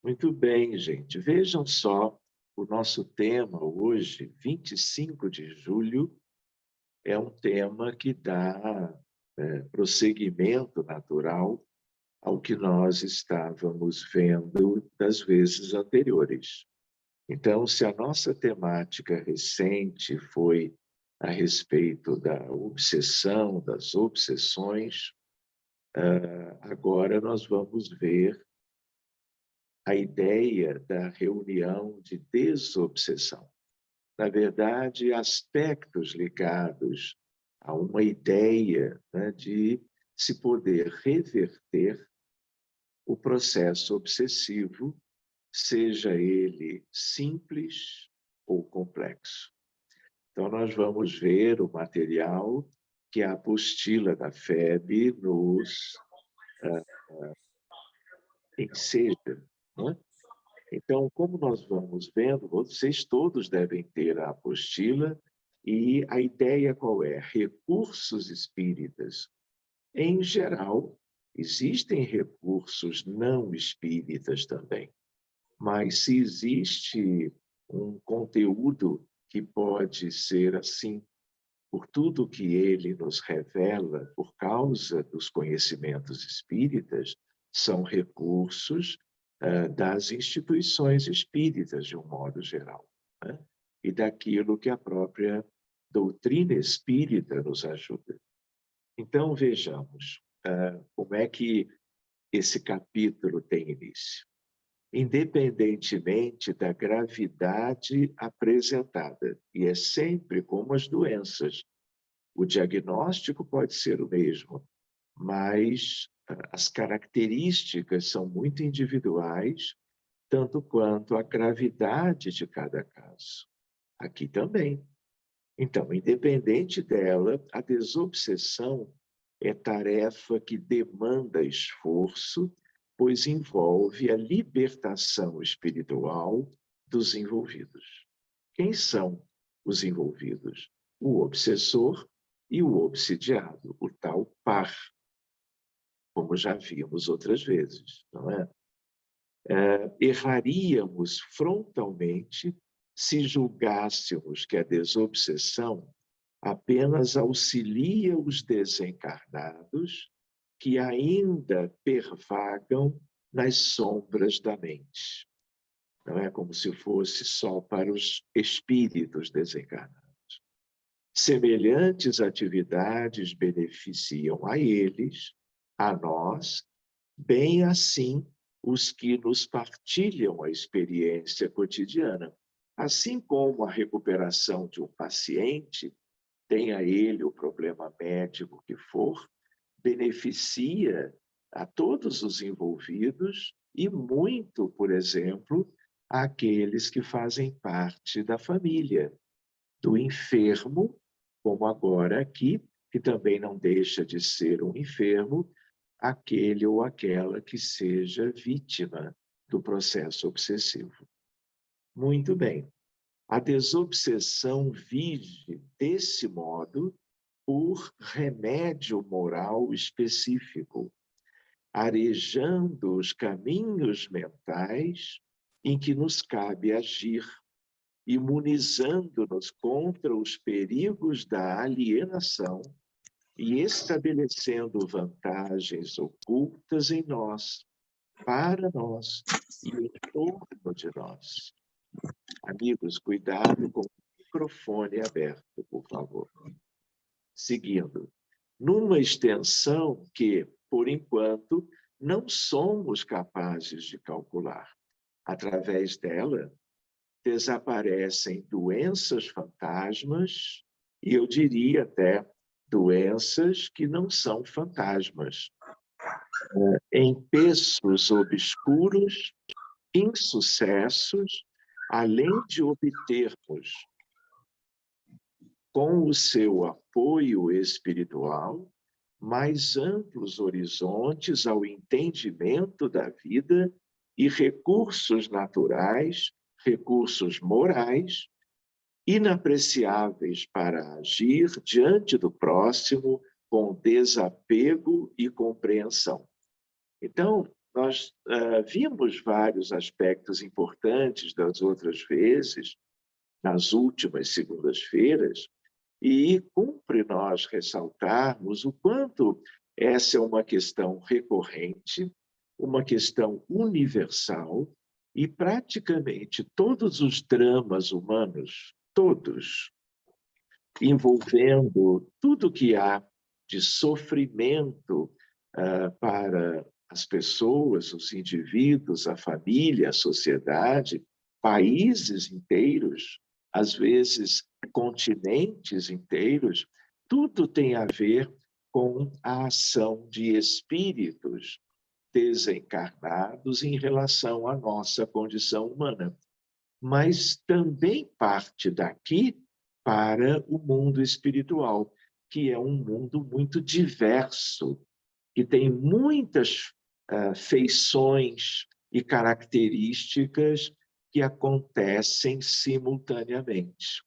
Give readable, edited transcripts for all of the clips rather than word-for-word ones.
Muito bem, gente. Vejam só, o nosso tema hoje, 25 de julho, é um tema que dá prosseguimento natural ao que nós estávamos vendo das vezes anteriores. Então, se a nossa temática recente foi a respeito da obsessão, das obsessões, agora nós vamos ver a ideia da reunião de desobsessão. Na verdade, aspectos ligados a uma ideia, né, de se poder reverter o processo obsessivo, seja ele simples ou complexo. Então, nós vamos ver o material que a apostila da FEB nos enseja, né? Então, como nós vamos vendo, vocês todos devem ter a apostila, e a ideia qual é? Recursos espíritas. Em geral, existem recursos não espíritas também, mas se existe um conteúdo que pode ser assim, por tudo que ele nos revela, por causa dos conhecimentos espíritas, são recursos das instituições espíritas, de um modo geral, né? E daquilo que a própria doutrina espírita nos ajuda. Então, vejamos como é que esse capítulo tem início. Independentemente da gravidade apresentada, e é sempre como as doenças, o diagnóstico pode ser o mesmo, mas as características são muito individuais, tanto quanto a gravidade de cada caso. Aqui também. Então, independente dela, a desobsessão é tarefa que demanda esforço, pois envolve a libertação espiritual dos envolvidos. Quem são os envolvidos? O obsessor e o obsidiado, o tal par, como já vimos outras vezes, não é? Erraríamos frontalmente se julgássemos que a desobsessão apenas auxilia os desencarnados que ainda pervagam nas sombras da mente. Não é como se fosse só para os espíritos desencarnados. Semelhantes atividades beneficiam a eles, a nós, bem assim os que nos partilham a experiência cotidiana. Assim como a recuperação de um paciente, tenha ele o problema médico que for, beneficia a todos os envolvidos e muito, por exemplo, àqueles que fazem parte da família, do enfermo, como agora aqui, que também não deixa de ser um enfermo, aquele ou aquela que seja vítima do processo obsessivo. Muito bem. A desobsessão vive, desse modo, por remédio moral específico, arejando os caminhos mentais em que nos cabe agir, imunizando-nos contra os perigos da alienação e estabelecendo vantagens ocultas em nós, para nós e em torno de nós. Amigos, cuidado com o microfone aberto, por favor. Seguindo, numa extensão que, por enquanto, não somos capazes de calcular. Através dela, desaparecem doenças fantasmas, e eu diria até doenças que não são fantasmas, empeços obscuros, insucessos, além de obtermos, com o seu apoio espiritual, mais amplos horizontes ao entendimento da vida e recursos naturais, recursos morais, inapreciáveis para agir diante do próximo com desapego e compreensão. Então, nós vimos vários aspectos importantes das outras vezes, nas últimas segundas-feiras, e cumpre nós ressaltarmos o quanto essa é uma questão recorrente, uma questão universal, e praticamente todos os dramas humanos, todos, envolvendo tudo que há de sofrimento para as pessoas, os indivíduos, a família, a sociedade, países inteiros, às vezes continentes inteiros, tudo tem a ver com a ação de espíritos desencarnados em relação à nossa condição humana. Mas também parte daqui para o mundo espiritual, que é um mundo muito diverso, que tem muitas feições e características que acontecem simultaneamente.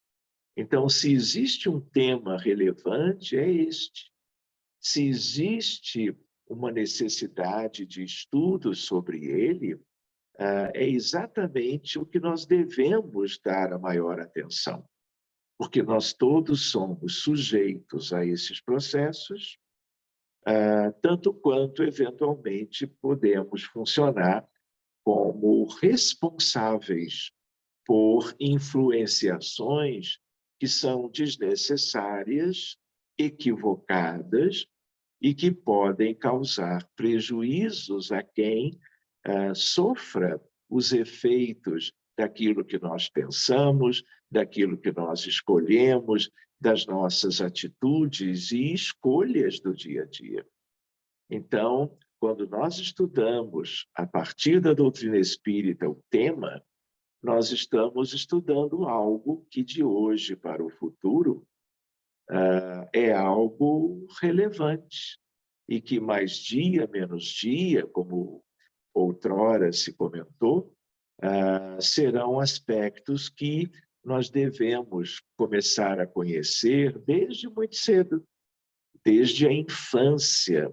Então, se existe um tema relevante, é este. Se existe uma necessidade de estudo sobre ele, é exatamente o que nós devemos dar a maior atenção, porque nós todos somos sujeitos a esses processos, tanto quanto, eventualmente, podemos funcionar como responsáveis por influenciações que são desnecessárias, equivocadas e que podem causar prejuízos a quem sofra os efeitos daquilo que nós pensamos, daquilo que nós escolhemos, das nossas atitudes e escolhas do dia a dia. Então, quando nós estudamos, a partir da doutrina espírita, o tema, nós estamos estudando algo que, de hoje para o futuro, é algo relevante e que mais dia, menos dia, como outrora se comentou, serão aspectos que nós devemos começar a conhecer desde muito cedo, desde a infância,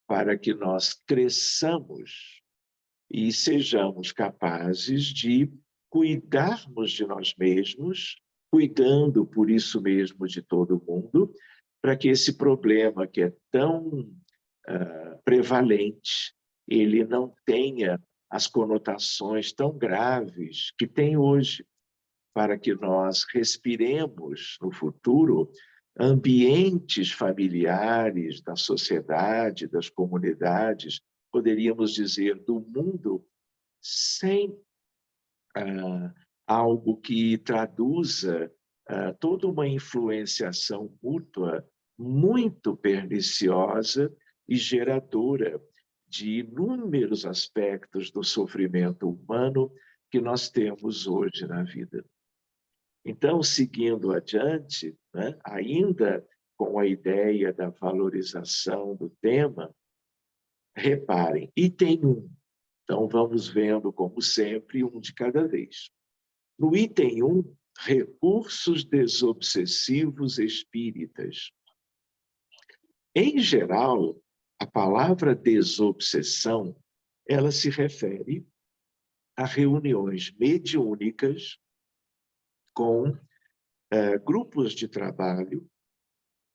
para que nós cresçamos e sejamos capazes de cuidarmos de nós mesmos, cuidando por isso mesmo de todo mundo, para que esse problema que é tão prevalente, ele não tenha as conotações tão graves que tem hoje, para que nós respiremos no futuro ambientes familiares da sociedade, das comunidades, poderíamos dizer, do mundo, sem algo que traduza toda uma influenciação mútua muito perniciosa e geradora de inúmeros aspectos do sofrimento humano que nós temos hoje na vida. Então, seguindo adiante, né, ainda com a ideia da valorização do tema, reparem, item 1. Então, vamos vendo, como sempre, um de cada vez. No item 1, recursos desobsessivos espíritas. Em geral, a palavra desobsessão, ela se refere a reuniões mediúnicas com grupos de trabalho,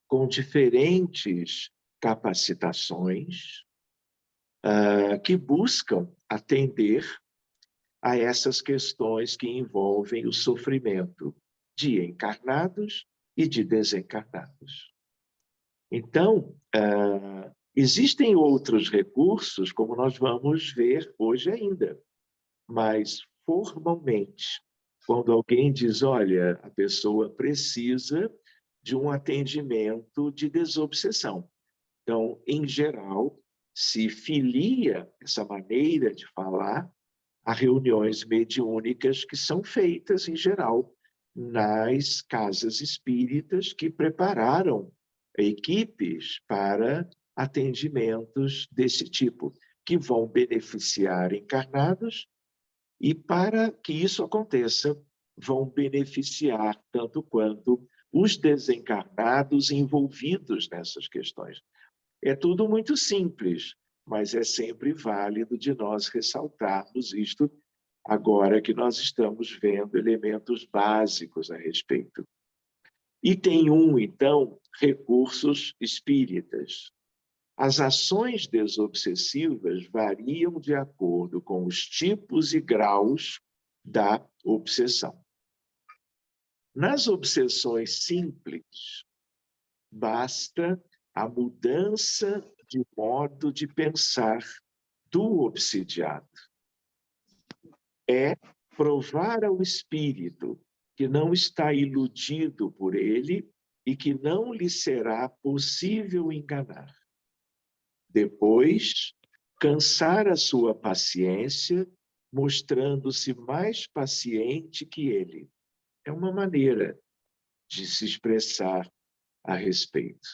com diferentes capacitações, que buscam atender a essas questões que envolvem o sofrimento de encarnados e de desencarnados. Então, existem outros recursos, como nós vamos ver hoje ainda, mas formalmente, quando alguém diz, olha, a pessoa precisa de um atendimento de desobsessão. Então, em geral, se filia essa maneira de falar a reuniões mediúnicas que são feitas, em geral, nas casas espíritas que prepararam equipes para atendimentos desse tipo, que vão beneficiar encarnados e, para que isso aconteça, vão beneficiar tanto quanto os desencarnados envolvidos nessas questões. É tudo muito simples. mas é sempre válido de nós ressaltarmos isto agora que nós estamos vendo elementos básicos a respeito. Item 1, então, recursos espíritas. As ações desobsessivas variam de acordo com os tipos e graus da obsessão. Nas obsessões simples, basta a mudança de modo de pensar do obsidiado. É provar ao espírito que não está iludido por ele e que não lhe será possível enganar. Depois, cansar a sua paciência, mostrando-se mais paciente que ele. É uma maneira de se expressar a respeito.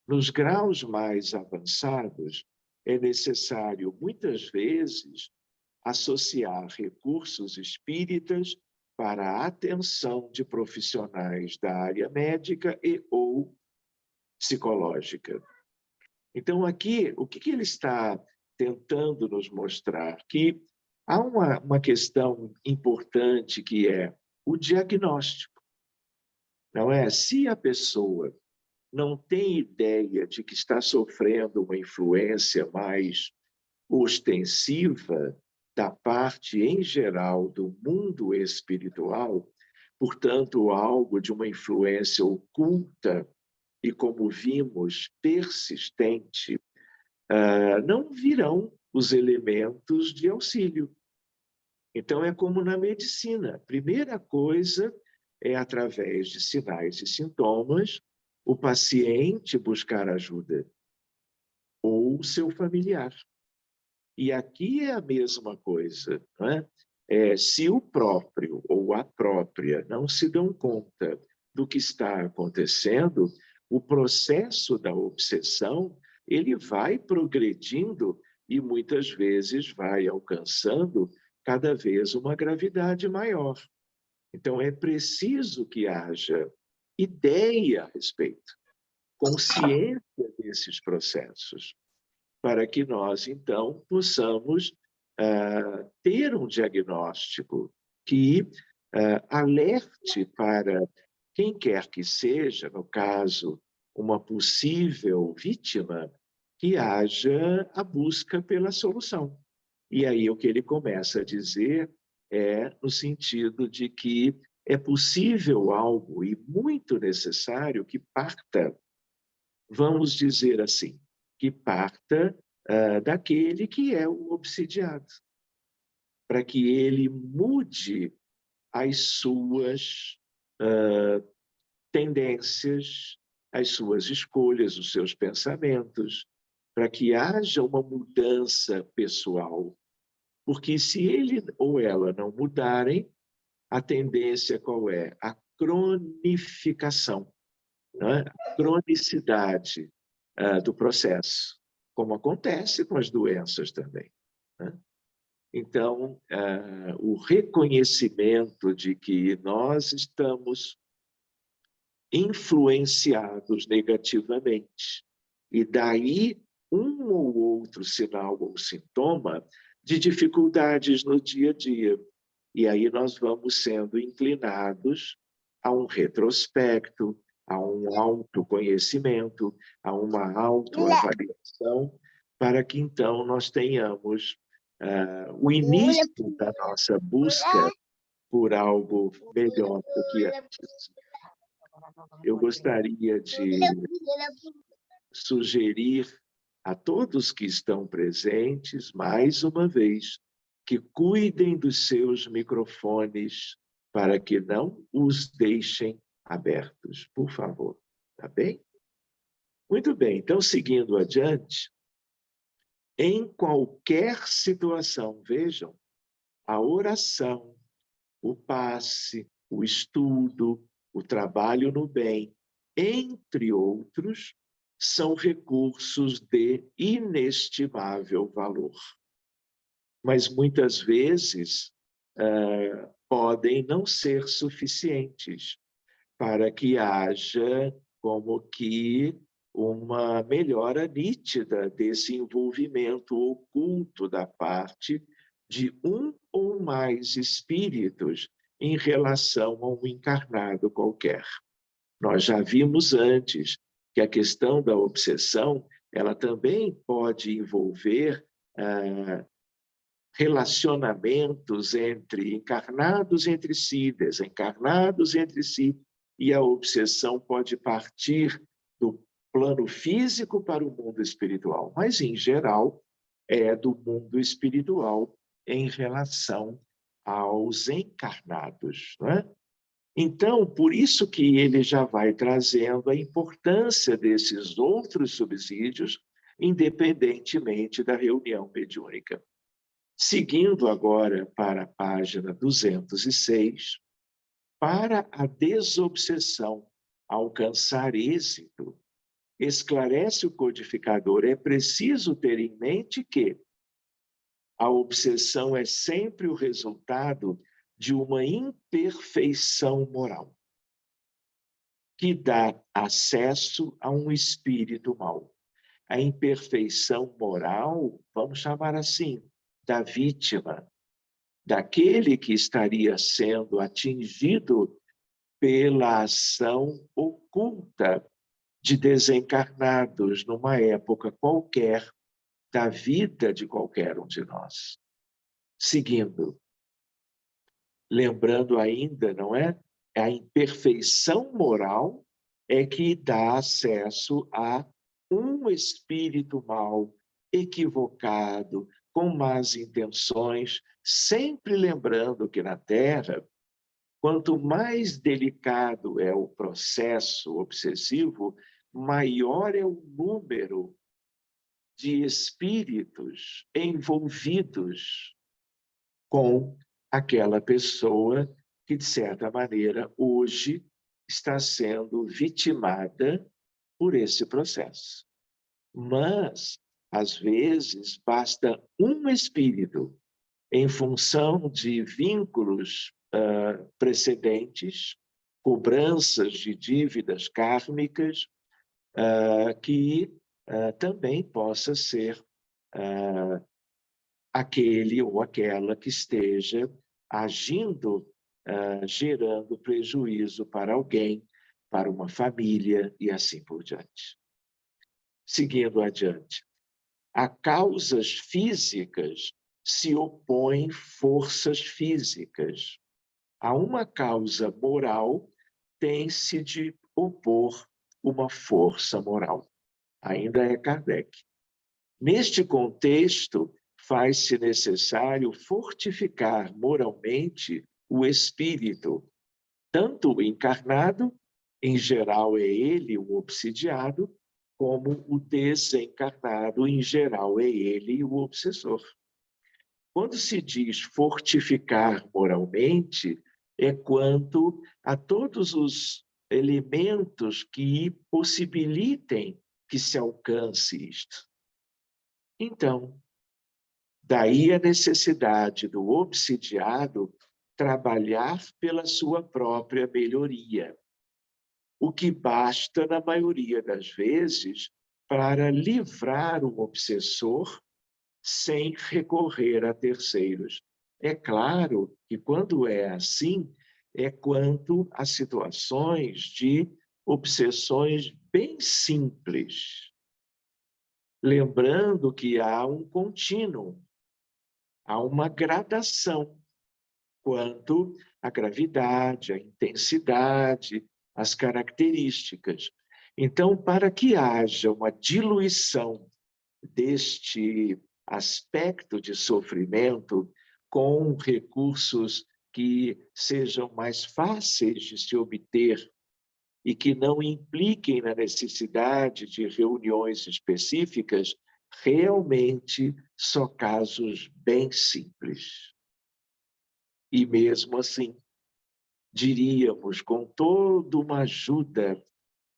Nos graus mais avançados, é necessário, muitas vezes, associar recursos espíritas para a atenção de profissionais da área médica e ou psicológica. Então, aqui, o que ele está tentando nos mostrar? Que há uma questão importante que é o diagnóstico. Não é? Se a pessoa não tem ideia de que está sofrendo uma influência mais ostensiva da parte, em geral, do mundo espiritual, portanto, algo de uma influência oculta e, como vimos, persistente, não virão os elementos de auxílio. Então, é como na medicina. A primeira coisa é, através de sinais e sintomas, o paciente buscar ajuda, ou o seu familiar. E aqui é a mesma coisa, não é? Se o próprio ou a própria não se dão conta do que está acontecendo, o processo da obsessão ele vai progredindo e muitas vezes vai alcançando cada vez uma gravidade maior. Então, é preciso que haja ideia a respeito, consciência desses processos, para que nós, então, possamos ter um diagnóstico que alerte para quem quer que seja, no caso, uma possível vítima, que haja a busca pela solução. E aí o que ele começa a dizer é no sentido de que é possível algo e muito necessário que parta, vamos dizer assim, que parta daquele que é o obsidiado, para que ele mude as suas tendências, as suas escolhas, os seus pensamentos, para que haja uma mudança pessoal. Porque se ele ou ela não mudarem, a tendência qual é? A cronificação, né? A cronicidade do processo, como acontece com as doenças também, né? Então, o reconhecimento de que nós estamos influenciados negativamente, e daí um ou outro sinal ou sintoma de dificuldades no dia a dia. E aí nós vamos sendo inclinados a um retrospecto, a um autoconhecimento, a uma autoavaliação, para que então nós tenhamos o início da nossa busca por algo melhor do que antes. Eu gostaria de sugerir a todos que estão presentes, mais uma vez, que cuidem dos seus microfones para que não os deixem abertos, por favor. Tá bem? Muito bem, então, seguindo adiante, em qualquer situação, vejam, a oração, o passe, o estudo, o trabalho no bem, entre outros, são recursos de inestimável valor. Mas muitas vezes podem não ser suficientes para que haja como que uma melhora nítida desse envolvimento oculto da parte de um ou mais espíritos em relação a um encarnado qualquer. Nós já vimos antes que a questão da obsessão, ela também pode envolver relacionamentos entre encarnados entre si, desencarnados entre si, e a obsessão pode partir do plano físico para o mundo espiritual, mas, em geral, é do mundo espiritual em relação aos encarnados, não é? Então, por isso que ele já vai trazendo a importância desses outros subsídios, independentemente da reunião mediúnica. Seguindo agora para a página 206, para a desobsessão alcançar êxito, esclarece o codificador, é preciso ter em mente que a obsessão é sempre o resultado de uma imperfeição moral, que dá acesso a um espírito mau. A imperfeição moral, vamos chamar assim, da vítima, daquele que estaria sendo atingido pela ação oculta de desencarnados numa época qualquer da vida de qualquer um de nós. Seguindo, lembrando ainda, não é? A imperfeição moral é que dá acesso a um espírito mau, equivocado, com más intenções, sempre lembrando que na Terra, quanto mais delicado é o processo obsessivo, maior é o número de espíritos envolvidos com aquela pessoa que, de certa maneira, hoje está sendo vitimada por esse processo. Mas, às vezes, basta um espírito, em função de vínculos precedentes, cobranças de dívidas kármicas, que também possa ser aquele ou aquela que esteja agindo, gerando prejuízo para alguém, para uma família e assim por diante. Seguindo adiante, a causas físicas se opõem forças físicas. A uma causa moral tem-se de opor uma força moral. Ainda é Kardec. Neste contexto, faz-se necessário fortificar moralmente o espírito, tanto o encarnado, em geral é ele o obsidiado, como o desencarnado, em geral é ele o obsessor. Quando se diz fortificar moralmente, é quanto a todos os elementos que possibilitem que se alcance isto. Então, daí a necessidade do obsidiado trabalhar pela sua própria melhoria, o que basta, na maioria das vezes, para livrar o obsessor sem recorrer a terceiros. É claro que, quando é assim, é quanto a situações de obsessões bem simples. Lembrando que há um contínuo, há uma gradação quanto à gravidade, à intensidade, às características. Então, para que haja uma diluição deste aspecto de sofrimento com recursos que sejam mais fáceis de se obter e que não impliquem na necessidade de reuniões específicas, realmente só casos bem simples. E mesmo assim, diríamos, com toda uma ajuda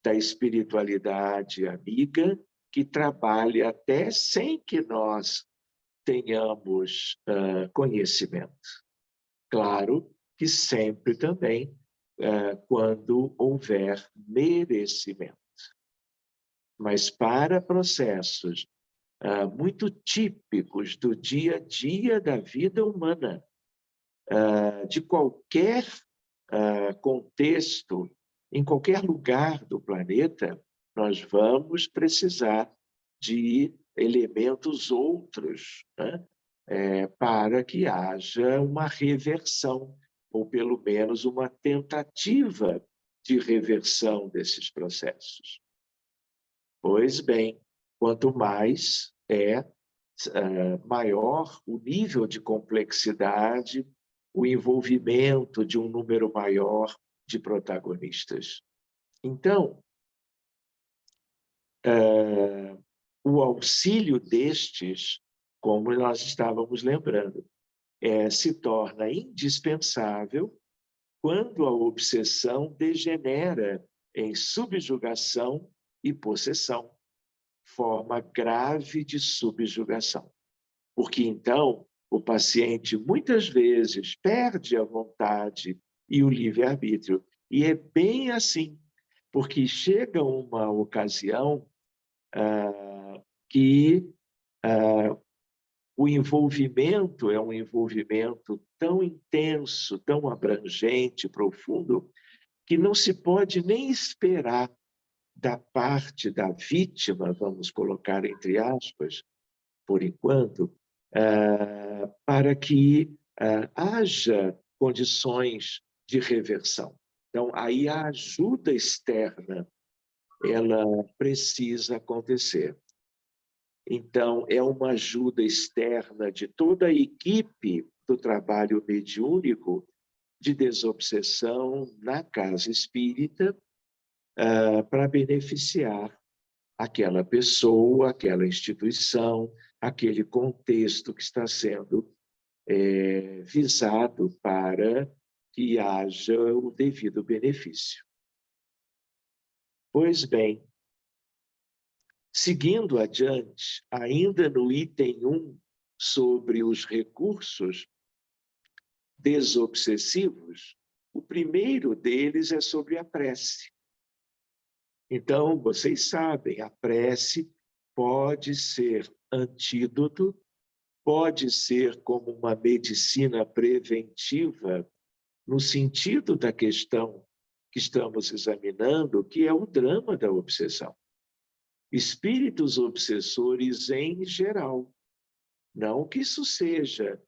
da espiritualidade amiga, que trabalha até sem que nós tenhamos conhecimento. Claro que sempre também quando houver merecimento. Mas para processos muito típicos do dia a dia da vida humana, de qualquer contexto, em qualquer lugar do planeta, nós vamos precisar de elementos outros, né? Para que haja uma reversão, ou pelo menos uma tentativa de reversão desses processos. Pois bem, quanto mais maior o nível de complexidade, o envolvimento de um número maior de protagonistas. Então, o auxílio destes, como nós estávamos lembrando, se torna indispensável quando a obsessão degenera em subjugação e possessão, forma grave de subjugação. Porque, então, o paciente muitas vezes perde a vontade e o livre-arbítrio. E é bem assim, porque chega uma ocasião que o envolvimento é um envolvimento tão intenso, tão abrangente, profundo, que não se pode nem esperar da parte da vítima, vamos colocar entre aspas, por enquanto, para que haja condições de reversão. Então, aí a ajuda externa, ela precisa acontecer. Então, é uma ajuda externa de toda a equipe do trabalho mediúnico de desobsessão na casa espírita para beneficiar aquela pessoa, aquela instituição, aquele contexto que está sendo visado para que haja o devido benefício. Pois bem, seguindo adiante, ainda no item 1, sobre os recursos desobsessivos, o primeiro deles é sobre a prece. Então, vocês sabem, a prece pode ser antídoto, pode ser como uma medicina preventiva, no sentido da questão que estamos examinando, que é o drama da obsessão. Espíritos obsessores em geral. Não que isso seja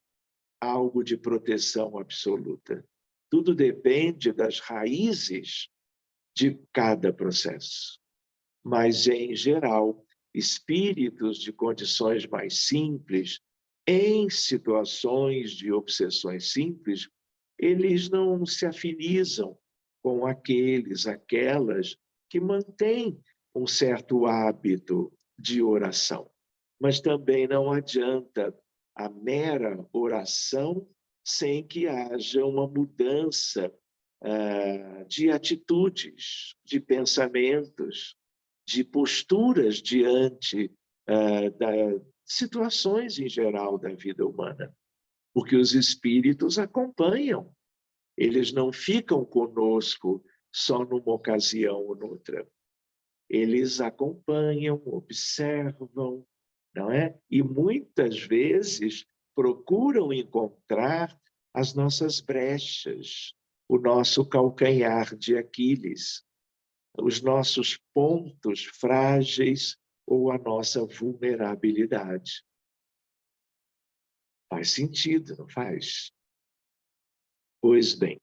algo de proteção absoluta. Tudo depende das raízes de cada processo. Mas, em geral, espíritos de condições mais simples, em situações de obsessões simples, eles não se afinizam com aquelas que mantêm um certo hábito de oração. Mas também não adianta a mera oração sem que haja uma mudança de atitudes, de pensamentos, de posturas diante das situações em geral da vida humana. Porque os espíritos acompanham, eles não ficam conosco só numa ocasião ou noutra. Eles acompanham, observam, não é? E muitas vezes procuram encontrar as nossas brechas, o nosso calcanhar de Aquiles, os nossos pontos frágeis ou a nossa vulnerabilidade. Faz sentido, não faz? Pois bem,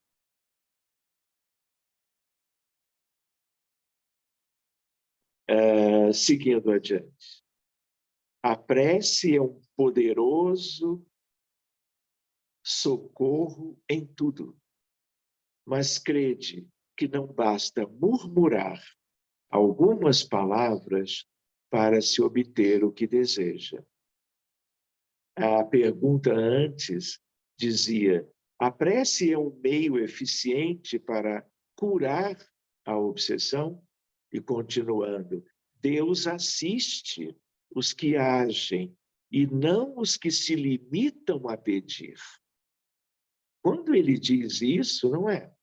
seguindo adiante. A prece é um poderoso socorro em tudo, mas crede que não basta murmurar algumas palavras para se obter o que deseja. A pergunta antes dizia: a prece é um meio eficiente para curar a obsessão? E continuando, Deus assiste os que agem e não os que se limitam a pedir. Quando ele diz isso, não é?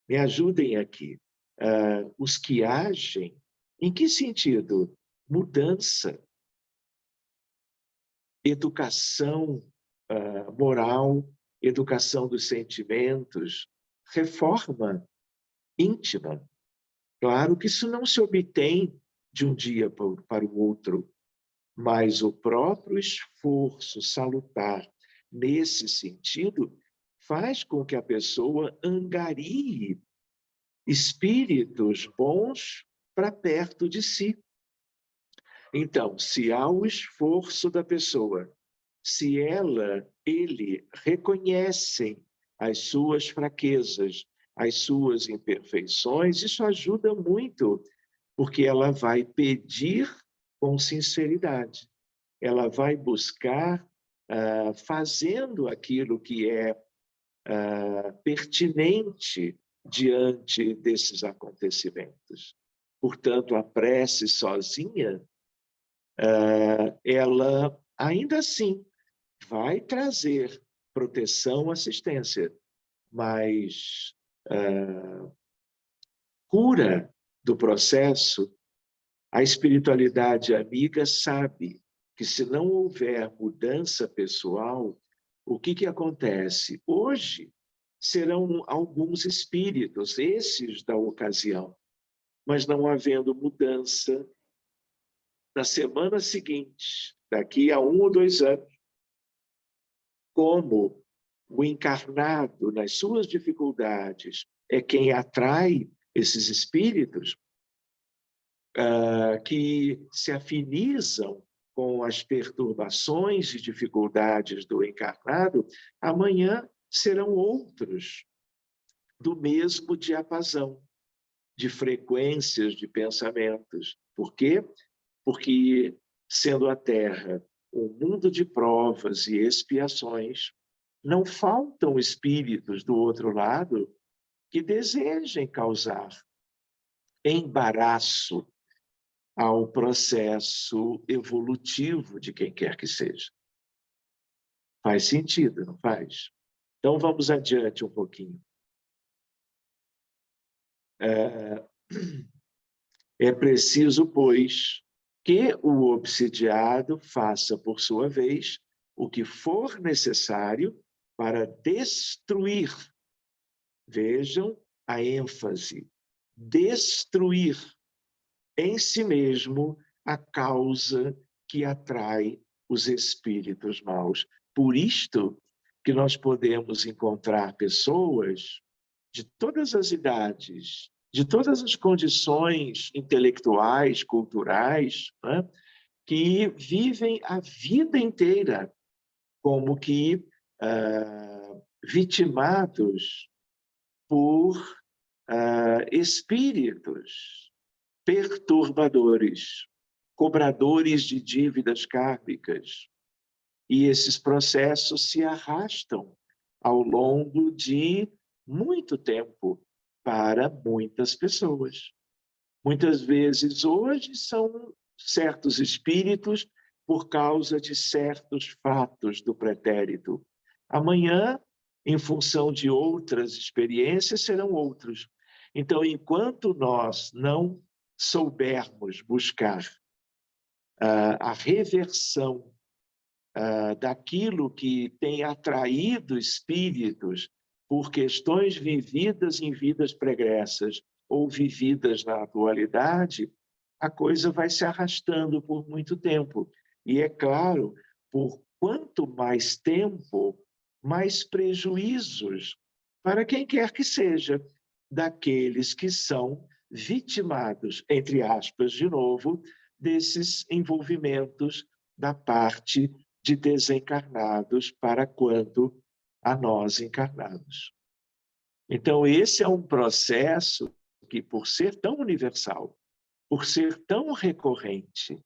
Me ajudem aqui. Os que agem Em que sentido? Mudança, educação moral, educação dos sentimentos, reforma íntima. Claro que isso não se obtém de um dia para o outro, mas o próprio esforço salutar nesse sentido faz com que a pessoa angarie espíritos bons para perto de si. Então, se há o esforço da pessoa, se ele reconhecem as suas fraquezas, as suas imperfeições, isso ajuda muito, porque ela vai pedir com sinceridade. Ela vai buscar fazendo aquilo que é pertinente diante desses acontecimentos. Portanto, a prece sozinha, ela ainda assim vai trazer proteção, assistência, mas cura do processo, a espiritualidade amiga sabe que se não houver mudança pessoal, o que acontece? Hoje serão alguns espíritos, esses da ocasião, mas não havendo mudança, na semana seguinte, daqui a 1 ou 2 anos, como o encarnado, nas suas dificuldades, é quem atrai esses espíritos que se afinizam com as perturbações e dificuldades do encarnado, amanhã serão outros do mesmo diapasão de frequências de pensamentos. Por quê? Porque, sendo a Terra um mundo de provas e expiações, não faltam espíritos do outro lado que desejem causar embaraço ao processo evolutivo de quem quer que seja. Faz sentido, não faz? Então, vamos adiante um pouquinho. É preciso, pois, que o obsidiado faça, por sua vez, o que for necessário para destruir. Vejam a ênfase. Destruir em si mesmo a causa que atrai os espíritos maus. Por isto que nós podemos encontrar pessoas de todas as idades, de todas as condições intelectuais, culturais, né, que vivem a vida inteira como que vitimados por espíritos perturbadores, cobradores de dívidas kármicas. E esses processos se arrastam ao longo de muito tempo para muitas pessoas. Muitas vezes, hoje, são certos espíritos por causa de certos fatos do pretérito. Amanhã, em função de outras experiências, serão outros. Então, enquanto nós não soubermos buscar a reversão daquilo que tem atraído espíritos por questões vividas em vidas pregressas ou vividas na atualidade, a coisa vai se arrastando por muito tempo. E é claro, por quanto mais tempo, mais prejuízos para quem quer que seja, daqueles que são vitimados, entre aspas, de novo, desses envolvimentos da parte de desencarnados para quanto a nós encarnados. Então, esse é um processo que, por ser tão universal, por ser tão recorrente,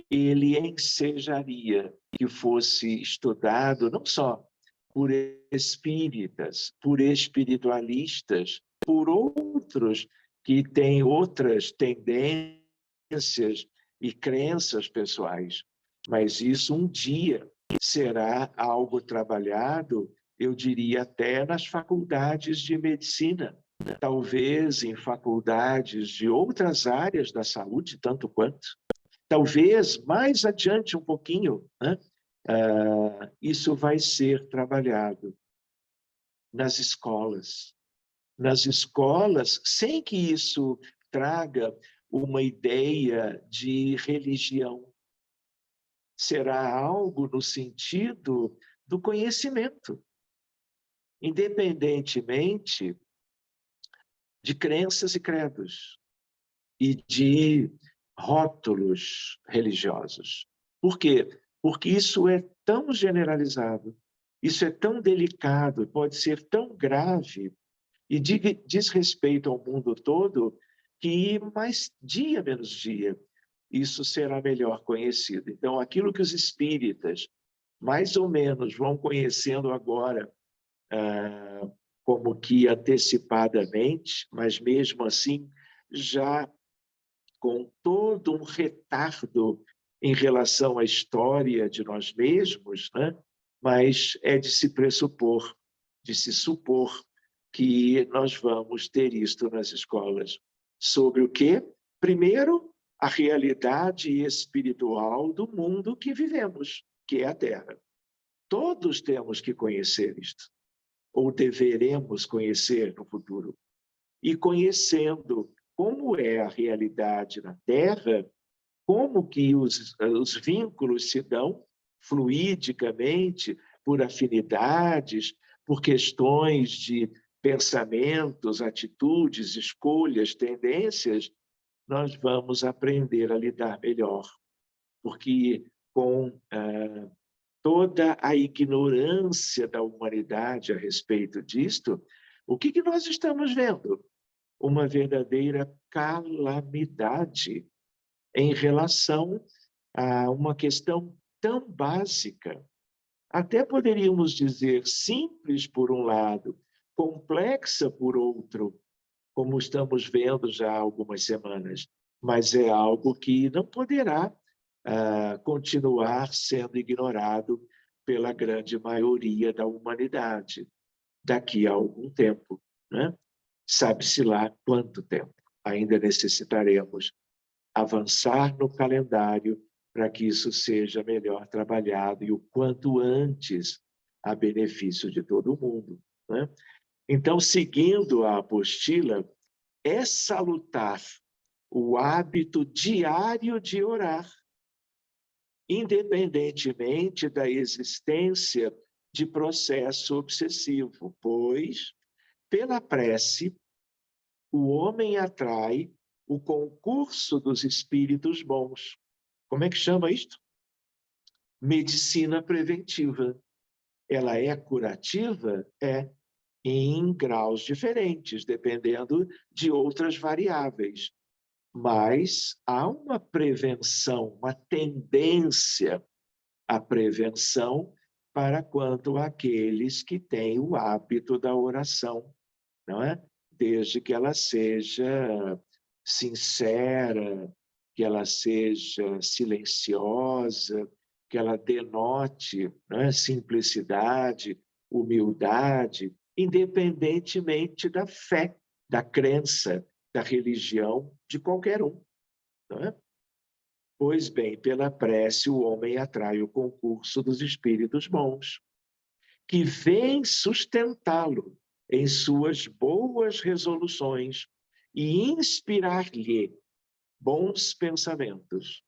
ele ensejaria que fosse estudado não só por espíritas, por espiritualistas, por outros que têm outras tendências e crenças pessoais, mas isso um dia será algo trabalhado, eu diria até nas faculdades de medicina, talvez em faculdades de outras áreas da saúde, tanto quanto. Talvez mais adiante um pouquinho, né? Isso vai ser trabalhado nas escolas. Nas escolas, sem que isso traga uma ideia de religião. Será algo no sentido do conhecimento, independentemente de crenças e credos e de rótulos religiosos. Por quê? Porque isso é tão generalizado, isso é tão delicado, pode ser tão grave e diz respeito ao mundo todo que mais dia menos dia isso será melhor conhecido. Então, aquilo que os espíritas mais ou menos vão conhecendo agora, como que antecipadamente, mas mesmo assim já com todo um retardo em relação à história de nós mesmos, né? Mas é de se pressupor, de se supor que nós vamos ter isto nas escolas. Sobre o quê? Primeiro, a realidade espiritual do mundo que vivemos, que é a Terra. Todos temos que conhecer isto, ou deveremos conhecer no futuro. E conhecendo como é a realidade na Terra, como que os vínculos se dão fluidicamente, por afinidades, por questões de pensamentos, atitudes, escolhas, tendências, nós vamos aprender a lidar melhor. Porque com toda a ignorância da humanidade a respeito disto, o que nós estamos vendo? Uma verdadeira calamidade em relação a uma questão tão básica. Até poderíamos dizer simples por um lado, complexa por outro, como estamos vendo já há algumas semanas, mas é algo que não poderá continuar sendo ignorado pela grande maioria da humanidade daqui a algum tempo, né? Sabe-se lá quanto tempo. Ainda necessitaremos avançar no calendário para que isso seja melhor trabalhado e o quanto antes a benefício de todo mundo, né? Então, seguindo a apostila, é salutar o hábito diário de orar, independentemente da existência de processo obsessivo, pois, pela prece, o homem atrai o concurso dos espíritos bons. Como é que chama isto? Medicina preventiva. Ela é curativa? É, em graus diferentes, dependendo de outras variáveis. Mas há uma prevenção, uma tendência à prevenção para quanto àqueles que têm o hábito da oração, não é? Desde que ela seja sincera, que ela seja silenciosa, que ela denote, né, simplicidade, humildade, independentemente da fé, da crença, da religião de qualquer um. Não é? Pois bem, pela prece o homem atrai o concurso dos espíritos bons, que vêm sustentá-lo em suas boas resoluções e inspirar-lhe bons pensamentos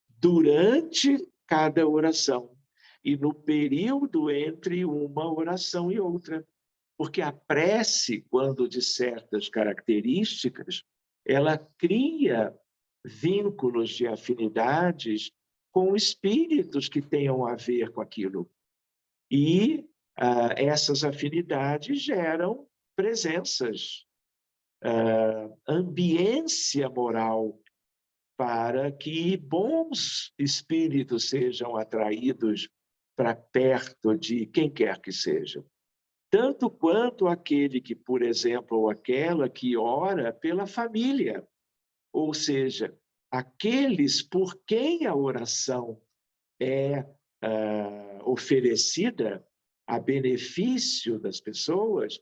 durante cada oração e no período entre uma oração e outra. Porque a prece, quando de certas características, ela cria vínculos de afinidades com espíritos que tenham a ver com aquilo. E essas afinidades geram presenças, ambiência moral para que bons espíritos sejam atraídos para perto de quem quer que seja. Tanto quanto aquele que, por exemplo, ou aquela que ora pela família, ou seja, aqueles por quem a oração é oferecida a benefício das pessoas,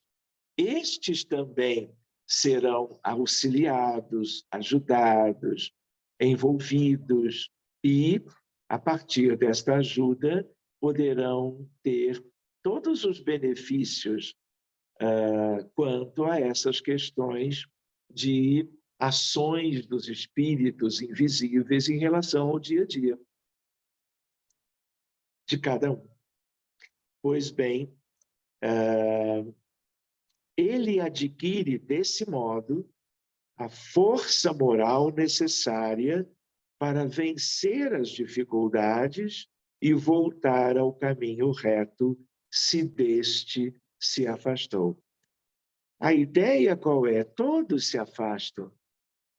estes também serão auxiliados, ajudados, envolvidos e, a partir desta ajuda, poderão ter todos os benefícios quanto a essas questões de ações dos espíritos invisíveis em relação ao dia a dia de cada um. Pois bem, ele adquire, desse modo, a força moral necessária para vencer as dificuldades e voltar ao caminho reto, se deste se afastou. A ideia qual é? Todos se afastam,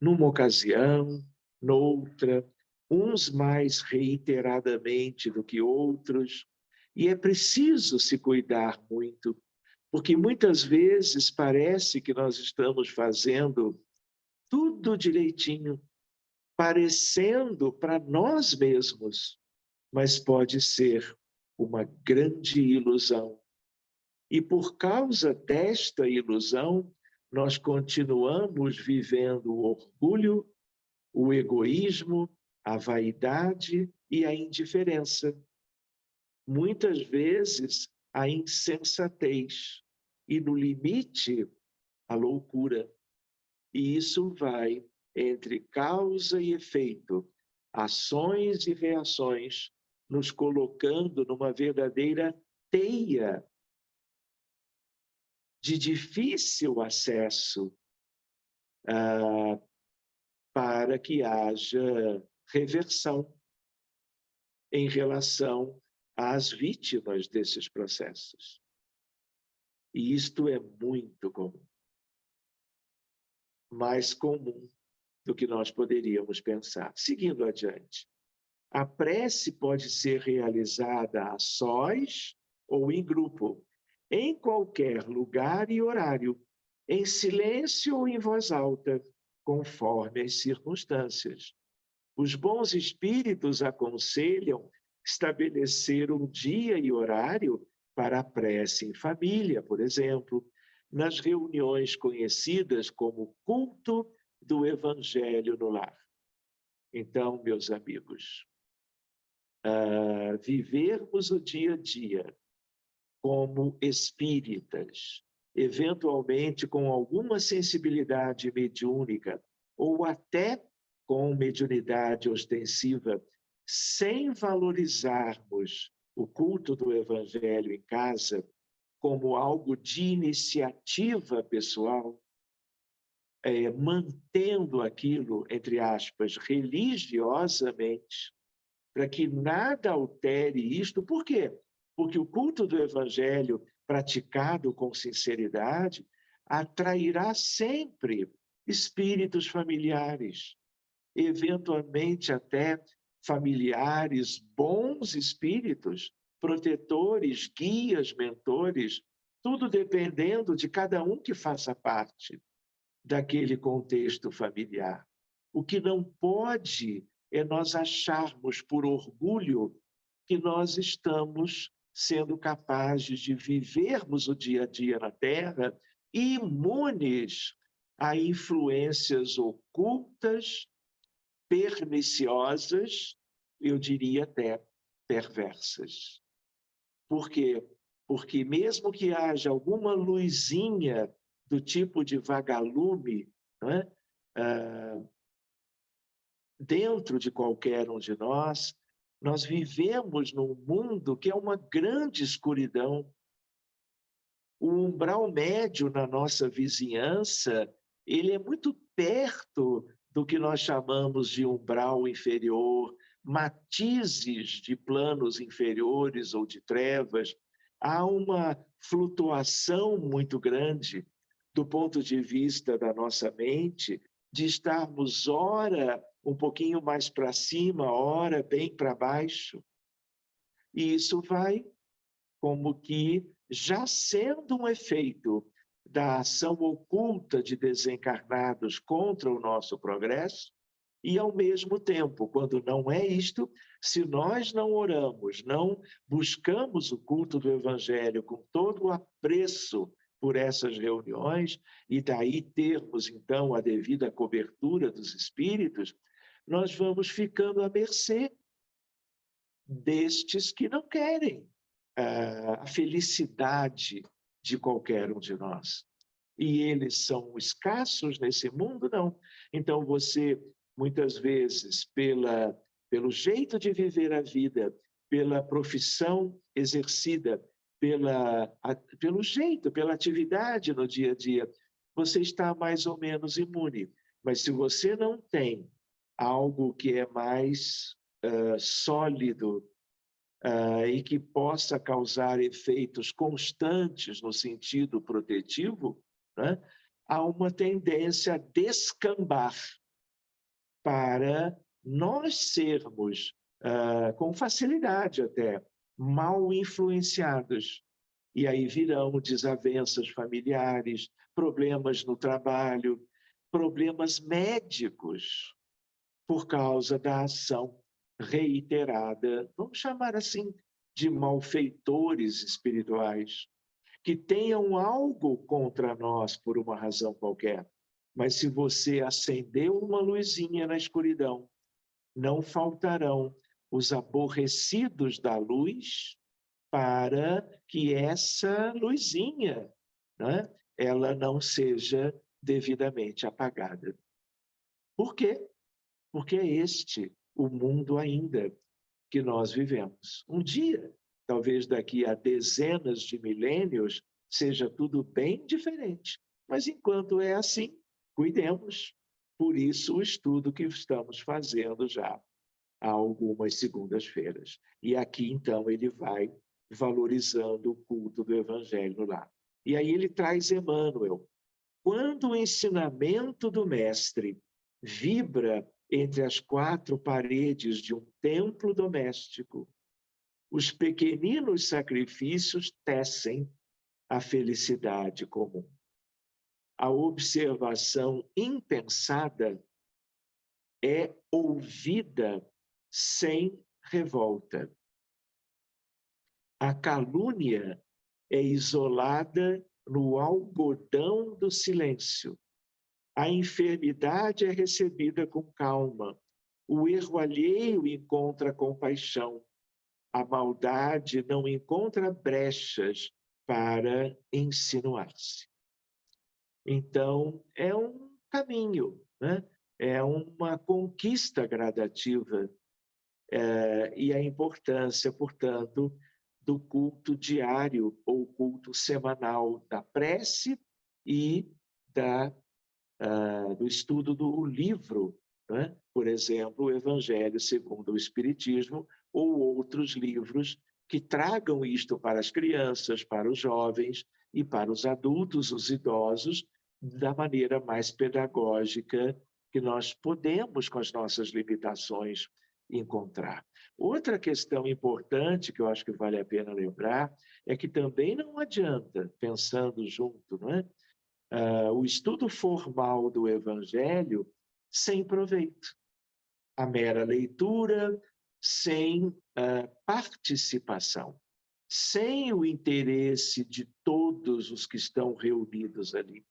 numa ocasião, noutra, uns mais reiteradamente do que outros, e é preciso se cuidar muito, porque muitas vezes parece que nós estamos fazendo tudo direitinho, parecendo para nós mesmos, mas pode ser uma grande ilusão. E por causa desta ilusão, nós continuamos vivendo o orgulho, o egoísmo, a vaidade e a indiferença. Muitas vezes, a insensatez e, no limite, a loucura. E isso vai entre causa e efeito, ações e reações, nos colocando numa verdadeira teia de difícil acesso para que haja reversão em relação às vítimas desses processos. E isto é muito comum. Mais comum do que nós poderíamos pensar. Seguindo adiante, a prece pode ser realizada a sós ou em grupo, em qualquer lugar e horário, em silêncio ou em voz alta, conforme as circunstâncias. Os bons espíritos aconselham estabelecer um dia e horário para a prece em família, por exemplo, nas reuniões conhecidas como culto do Evangelho no lar. Então, meus amigos, vivermos o dia a dia como espíritas, eventualmente com alguma sensibilidade mediúnica, ou até com mediunidade ostensiva, sem valorizarmos o culto do Evangelho em casa como algo de iniciativa pessoal, mantendo aquilo, entre aspas, religiosamente, para que nada altere isto. Por quê? Porque o culto do Evangelho, praticado com sinceridade, atrairá sempre espíritos familiares, eventualmente até familiares, bons espíritos, protetores, guias, mentores, tudo dependendo de cada um que faça parte daquele contexto familiar. O que não pode é nós acharmos por orgulho que nós estamos sendo capazes de vivermos o dia a dia na Terra imunes a influências ocultas, perniciosas, eu diria até perversas. Por quê? Porque mesmo que haja alguma luzinha do tipo de vagalume, não é? Dentro de qualquer um de nós, nós vivemos num mundo que é uma grande escuridão. O umbral médio na nossa vizinhança, ele é muito perto do que nós chamamos de umbral inferior, matizes de planos inferiores ou de trevas. Há uma flutuação muito grande do ponto de vista da nossa mente, de estarmos ora um pouquinho mais para cima, ora bem para baixo. E isso vai como que já sendo um efeito da ação oculta de desencarnados contra o nosso progresso, e ao mesmo tempo, quando não é isto, se nós não oramos, não buscamos o culto do Evangelho com todo o apreço por essas reuniões, e daí termos, então, a devida cobertura dos espíritos, nós vamos ficando à mercê destes que não querem a felicidade de qualquer um de nós. E eles são escassos nesse mundo? Não. Então, você, muitas vezes, pelo jeito de viver a vida, pela profissão exercida, pelo jeito, pela atividade no dia a dia, você está mais ou menos imune. Mas se você não tem algo que é mais sólido, e que possa causar efeitos constantes no sentido protetivo, né, há uma tendência a descambar para nós sermos, com facilidade até, mal influenciados. E aí virão desavenças familiares, problemas no trabalho, problemas médicos, por causa da ação reiterada, vamos chamar assim, de malfeitores espirituais, que tenham algo contra nós por uma razão qualquer. Mas se você acendeu uma luzinha na escuridão, não faltarão os aborrecidos da luz para que essa luzinha, né, ela não seja devidamente apagada. Por quê? Porque é este o mundo ainda que nós vivemos. Um dia, talvez daqui a dezenas de milênios, seja tudo bem diferente. Mas enquanto é assim, cuidemos. Por isso, o estudo que estamos fazendo já há algumas segundas-feiras. E aqui, então, ele vai valorizando o culto do Evangelho lá. E aí ele traz Emmanuel. Quando o ensinamento do Mestre vibra entre as quatro paredes de um templo doméstico, os pequeninos sacrifícios tecem a felicidade comum. A observação impensada é ouvida sem revolta. A calúnia é isolada no algodão do silêncio. A enfermidade é recebida com calma. O erro alheio encontra compaixão. A maldade não encontra brechas para insinuar-se. Então, é um caminho, né? É uma conquista gradativa. E a importância, portanto, do culto diário ou culto semanal da prece e do estudo do livro, né? Por exemplo, o Evangelho segundo o Espiritismo ou outros livros que tragam isto para as crianças, para os jovens e para os adultos, os idosos, da maneira mais pedagógica que nós podemos, com as nossas limitações, encontrar. Outra questão importante que eu acho que vale a pena lembrar é que também não adianta, pensando junto, não é? O estudo formal do Evangelho sem proveito. A mera leitura sem participação, sem o interesse de todos os que estão reunidos ali.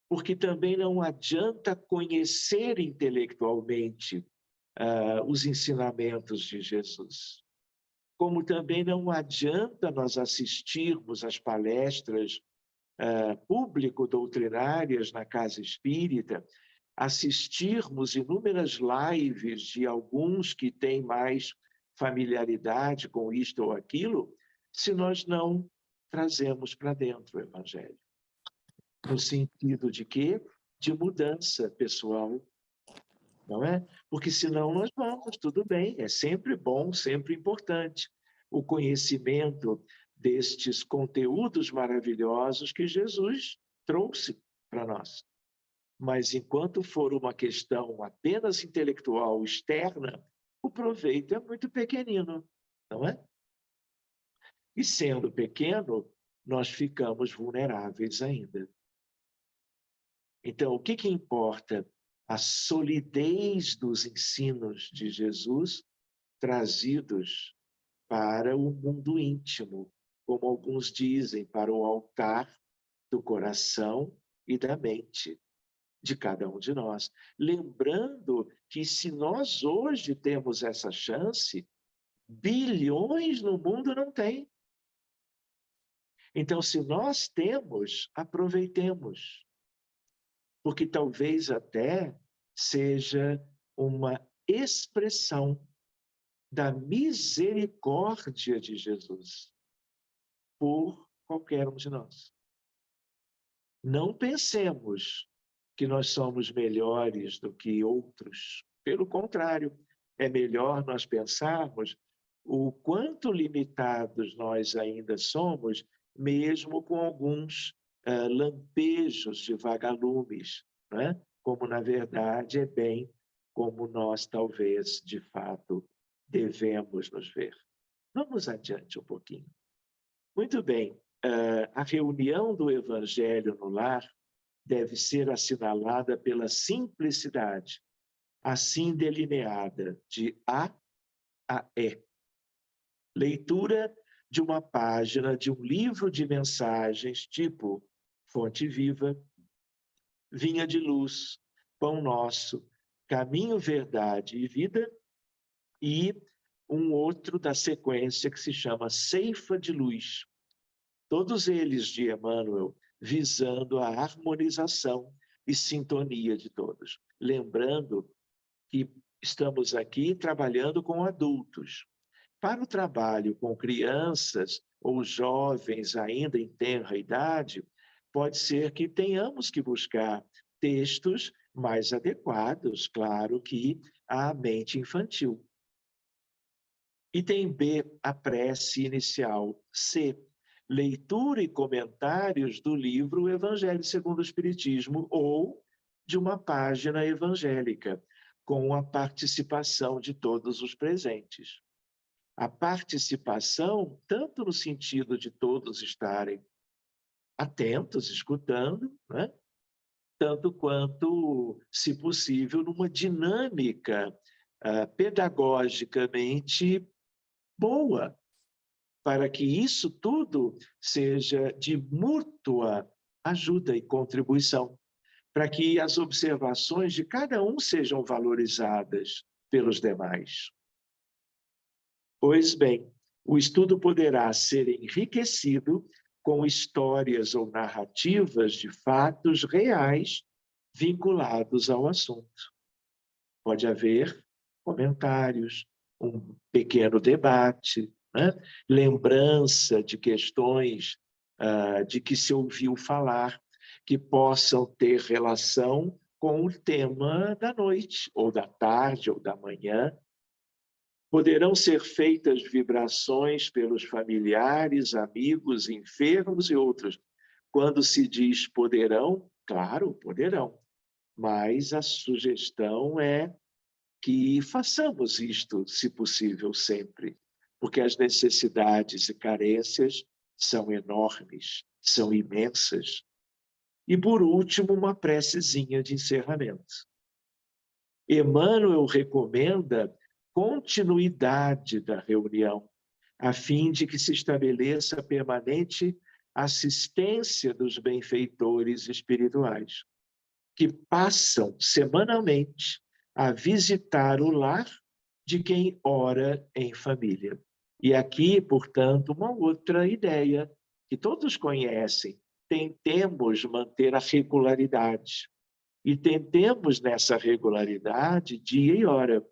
Porque também não adianta conhecer intelectualmente os ensinamentos de Jesus. Como também não adianta nós assistirmos às palestras público-doutrinárias na Casa Espírita, assistirmos inúmeras lives de alguns que têm mais familiaridade com isto ou aquilo, se nós não trazemos para dentro o Evangelho. No sentido de quê? De mudança pessoal, não é? Porque senão nós vamos, tudo bem, é sempre bom, sempre importante. O conhecimento destes conteúdos maravilhosos que Jesus trouxe para nós. Mas enquanto for uma questão apenas intelectual externa, o proveito é muito pequenino, não é? E sendo pequeno, nós ficamos vulneráveis ainda. Então, o que importa? A solidez dos ensinos de Jesus trazidos para o mundo íntimo, como alguns dizem, para o altar do coração e da mente de cada um de nós. Lembrando que se nós hoje temos essa chance, bilhões no mundo não têm. Então, se nós temos, aproveitemos, porque talvez até seja uma expressão da misericórdia de Jesus por qualquer um de nós. Não pensemos que nós somos melhores do que outros. Pelo contrário, é melhor nós pensarmos o quanto limitados nós ainda somos, mesmo com alguns lampejos de vagalumes, né? Como, na verdade, é bem como nós, talvez, de fato, devemos nos ver. Vamos adiante um pouquinho. Muito bem, a reunião do Evangelho no lar deve ser assinalada pela simplicidade, assim delineada, de A a E. Leitura de uma página de um livro de mensagens tipo Fonte Viva, Vinha de Luz, Pão Nosso, Caminho, Verdade e Vida, e um outro da sequência que se chama Ceifa de Luz. Todos eles de Emmanuel, visando a harmonização e sintonia de todos. Lembrando que estamos aqui trabalhando com adultos. Para o trabalho com crianças ou jovens ainda em tenra idade, pode ser que tenhamos que buscar textos mais adequados, claro que à mente infantil. Item B, a prece inicial. C, leitura e comentários do livro Evangelho segundo o Espiritismo ou de uma página evangélica, com a participação de todos os presentes. A participação, tanto no sentido de todos estarem atentos, escutando, né? Tanto quanto, se possível, numa dinâmica pedagogicamente boa, para que isso tudo seja de mútua ajuda e contribuição, para que as observações de cada um sejam valorizadas pelos demais. Pois bem, o estudo poderá ser enriquecido com histórias ou narrativas de fatos reais vinculados ao assunto. Pode haver comentários, um pequeno debate, né? Lembrança de questões de que se ouviu falar, que possam ter relação com o tema da noite, ou da tarde, ou da manhã. Poderão ser feitas vibrações pelos familiares, amigos, enfermos e outros. Quando se diz poderão, claro, poderão, mas a sugestão é que façamos isto, se possível, sempre, porque as necessidades e carências são enormes, são imensas. E, por último, uma precezinha de encerramento. Emmanuel recomenda continuidade da reunião, a fim de que se estabeleça permanente assistência dos benfeitores espirituais, que passam semanalmente a visitar o lar de quem ora em família. E aqui, portanto, uma outra ideia que todos conhecem: tentemos manter a regularidade. E tentemos nessa regularidade dia e hora.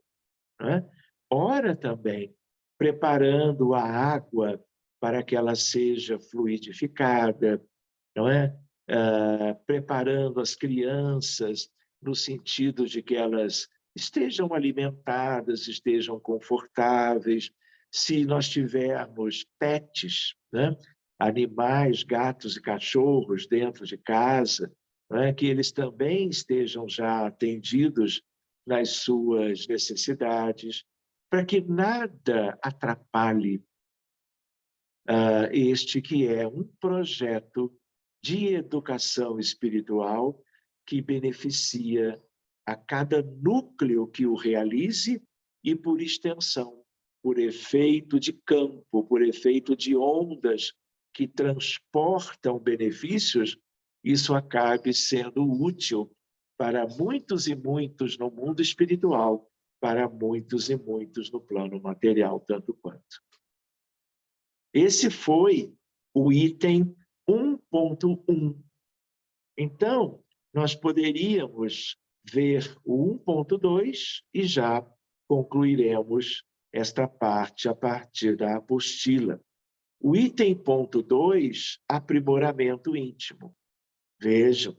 Né? Ora também, preparando a água para que ela seja fluidificada, não é? Preparando as crianças no sentido de que elas estejam alimentadas, estejam confortáveis. Se nós tivermos pets, né? Animais, gatos e cachorros dentro de casa, né? Que eles também estejam já atendidos nas suas necessidades, para que nada atrapalhe este que é um projeto de educação espiritual que beneficia a cada núcleo que o realize e, por extensão, por efeito de campo, por efeito de ondas que transportam benefícios isso acabe sendo útil para muitos e muitos no mundo espiritual, para muitos e muitos no plano material, tanto quanto. Esse foi o item 1.1. Então, nós poderíamos ver o 1.2 e já concluiremos esta parte a partir da apostila. O item ponto 2, aprimoramento íntimo. Vejam,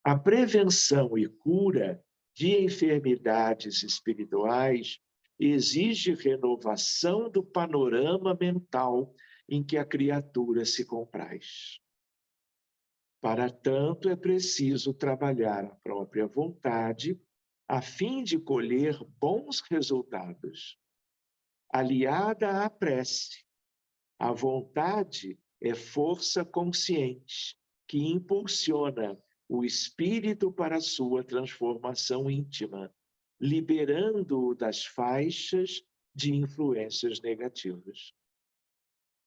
a prevenção e cura de enfermidades espirituais exige renovação do panorama mental em que a criatura se compraz. Para tanto, é preciso trabalhar a própria vontade a fim de colher bons resultados. Aliada à prece, a vontade é força consciente que impulsiona o espírito para a sua transformação íntima, liberando-o das faixas de influências negativas.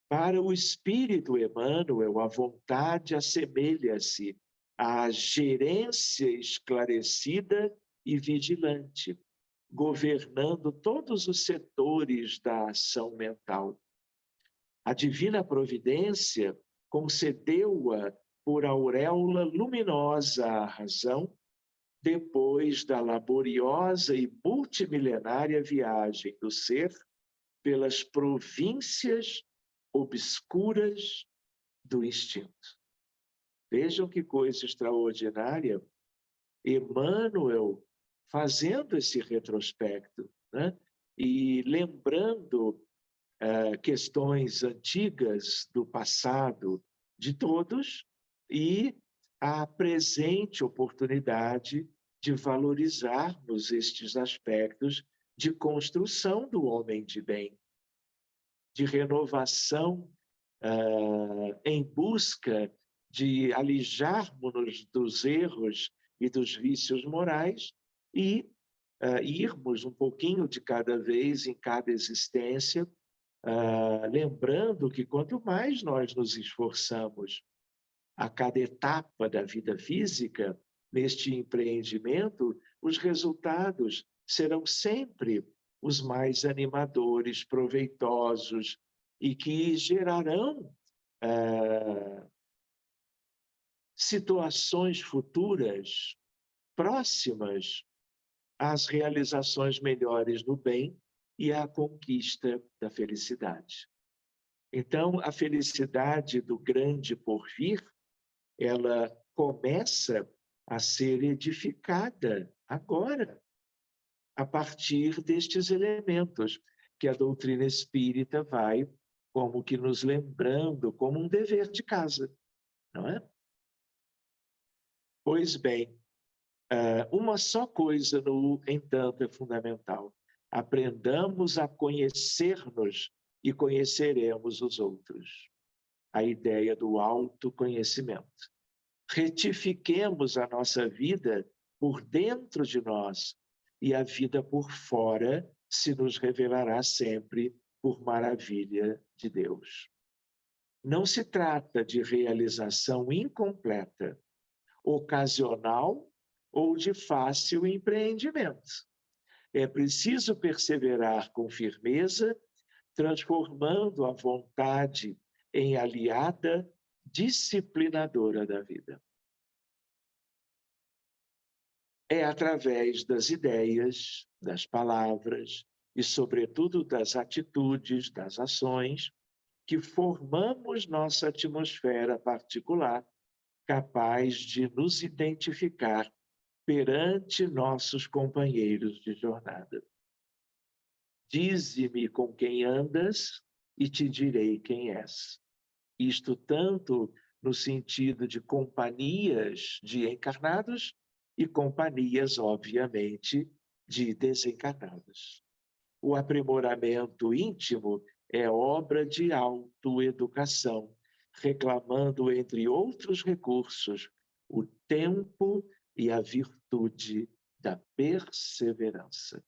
Para o espírito Emmanuel, a vontade assemelha-se à gerência esclarecida e vigilante, governando todos os setores da ação mental. A divina providência concedeu-a por auréola luminosa à razão, depois da laboriosa e multimilenária viagem do ser pelas províncias obscuras do instinto. Vejam que coisa extraordinária, Emmanuel fazendo esse retrospecto, né? E lembrando questões antigas do passado de todos e a presente oportunidade de valorizarmos estes aspectos de construção do homem de bem, de renovação em busca de alijarmos-nos dos erros e dos vícios morais e irmos um pouquinho de cada vez em cada existência, lembrando que quanto mais nós nos esforçamos a cada etapa da vida física, neste empreendimento, os resultados serão sempre os mais animadores, proveitosos e que gerarão situações futuras próximas às realizações melhores no bem e à conquista da felicidade. Então, a felicidade do grande porvir, ela começa a ser edificada agora, a partir destes elementos que a doutrina espírita vai como que nos lembrando como um dever de casa, não é? Pois bem, uma só coisa, no entanto, é fundamental. Aprendamos a conhecer-nos e conheceremos os outros. A ideia do autoconhecimento. Retifiquemos a nossa vida por dentro de nós e a vida por fora se nos revelará sempre por maravilha de Deus. Não se trata de realização incompleta, ocasional ou de fácil empreendimento. É preciso perseverar com firmeza, transformando a vontade em aliada disciplinadora da vida. É através das ideias, das palavras e, sobretudo, das atitudes, das ações, que formamos nossa atmosfera particular, capaz de nos identificar perante nossos companheiros de jornada. Dize-me com quem andas e te direi quem és. Isto tanto no sentido de companhias de encarnados e companhias, obviamente, de desencarnados. O aprimoramento íntimo é obra de autoeducação, reclamando, entre outros recursos, o tempo e a virtude da perseverança.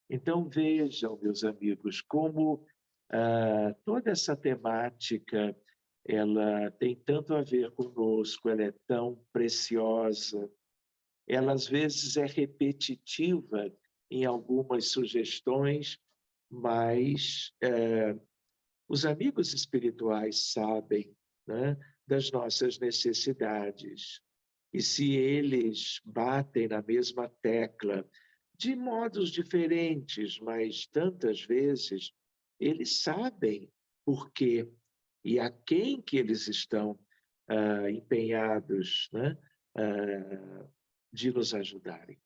Então, vejam, meus amigos, como toda essa temática ela tem tanto a ver conosco, ela é tão preciosa, ela às vezes é repetitiva em algumas sugestões, mas os amigos espirituais sabem, né, das nossas necessidades. E se eles batem na mesma tecla, de modos diferentes, mas tantas vezes, eles sabem por quê e a quem que eles estão empenhados, né, de nos ajudarem.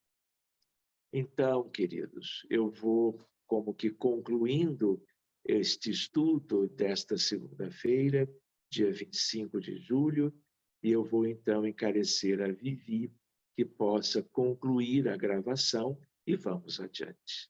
Então, queridos, eu vou como que concluindo este estudo desta segunda-feira, dia 25 de julho, e eu vou então encarecer a Vivi que possa concluir a gravação e vamos adiante.